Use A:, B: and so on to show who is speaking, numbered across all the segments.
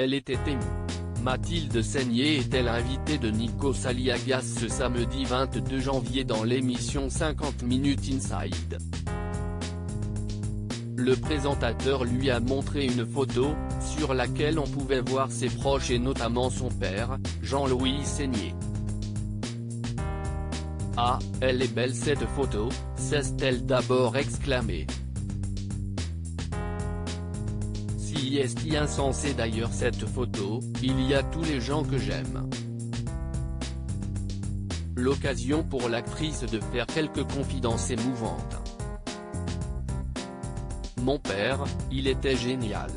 A: Elle était émue. Mathilde Seigner était l'invitée de Nico Saliagas ce samedi 22 janvier dans l'émission 50 Minutes Inside. Le présentateur lui a montré une photo, sur laquelle on pouvait voir ses proches et notamment son père, Jean-Louis Seigner. « Ah, elle est belle cette photo », s'est-elle d'abord exclamée. Si est insensé d'ailleurs cette photo, il y a tous les gens que j'aime. L'occasion pour l'actrice de faire quelques confidences émouvantes. Mon père, il était génial.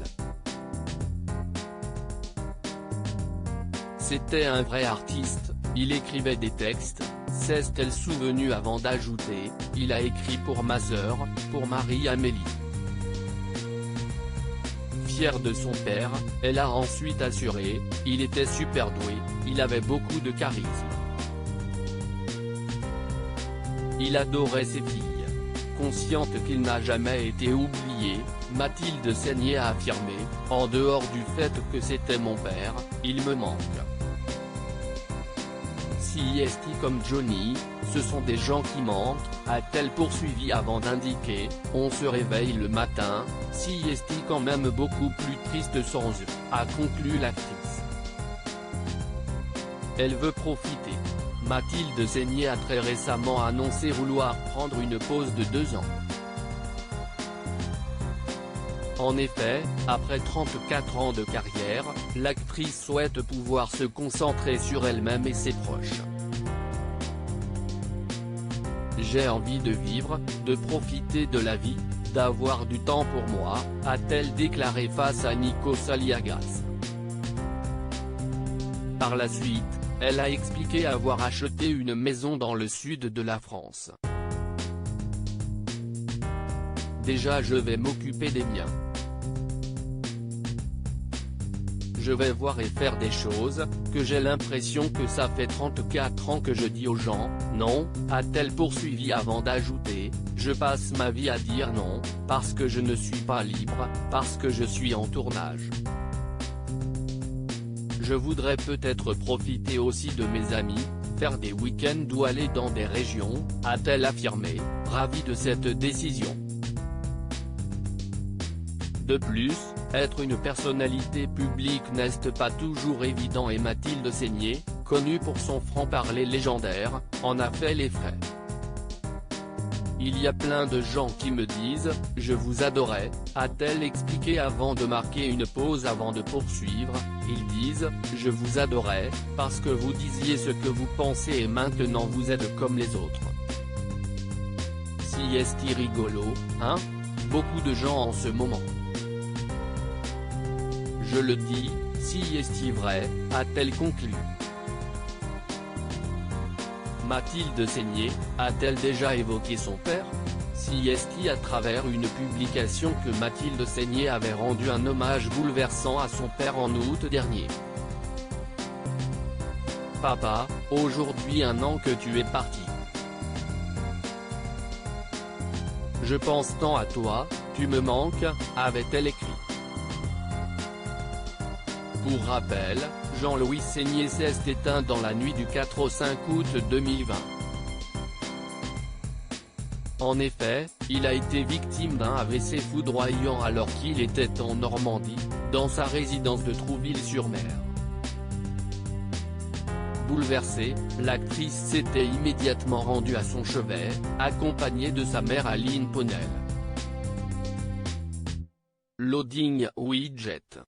A: C'était un vrai artiste, il écrivait des textes, s'est-elle souvenue avant d'ajouter, il a écrit pour ma sœur, pour Marie-Amélie. Fière de son père, elle a ensuite assuré, il était super doué, il avait beaucoup de charisme. Il adorait ses filles. Consciente qu'il n'a jamais été oublié, Mathilde Seigner a affirmé, en dehors du fait que c'était mon père, il me manque. Si est comme Johnny, ce sont des gens qui manquent, a-t-elle poursuivi avant d'indiquer, on se réveille le matin, si est quand même beaucoup plus triste sans eux, a conclu l'actrice. Elle veut profiter. Mathilde Seigner a très récemment annoncé vouloir prendre une pause de 2 ans. En effet, après 34 ans de carrière, l'actrice souhaite pouvoir se concentrer sur elle-même et ses proches. J'ai envie de vivre, de profiter de la vie, d'avoir du temps pour moi, a-t-elle déclaré face à Nico Saliagas. Par la suite, elle a expliqué avoir acheté une maison dans le sud de la France. Déjà je vais m'occuper des miens. Je vais voir et faire des choses, que j'ai l'impression que ça fait 34 ans que je dis aux gens, non, a-t-elle poursuivi avant d'ajouter, je passe ma vie à dire non, parce que je ne suis pas libre, parce que je suis en tournage. Je voudrais peut-être profiter aussi de mes amis, faire des week-ends ou aller dans des régions, a-t-elle affirmé, ravie de cette décision. De plus, être une personnalité publique n'est pas toujours évident et Mathilde Seigner, connue pour son franc-parler légendaire, en a fait les frais. Il y a plein de gens qui me disent « Je vous adorais », a-t-elle expliqué avant de marquer une pause avant de poursuivre, ils disent « Je vous adorais, parce que vous disiez ce que vous pensez et maintenant vous êtes comme les autres ». Si est rigolo, hein? Beaucoup de gens en ce moment. Je le dis, si est vrai, a-t-elle conclu. Mathilde Seigner, a-t-elle déjà évoqué son père? Si est à travers une publication que Mathilde Seigner avait rendu un hommage bouleversant à son père en août dernier. Papa, aujourd'hui 1 an que tu es parti. Je pense tant à toi, tu me manques, avait-elle écrit. Pour rappel, Jean-Louis Seigner s'est éteint dans la nuit du 4 au 5 août 2020. En effet, il a été victime d'un AVC foudroyant alors qu'il était en Normandie, dans sa résidence de Trouville-sur-Mer. Bouleversée, l'actrice s'était immédiatement rendue à son chevet, accompagnée de sa mère Aline Ponel. Loading Widget.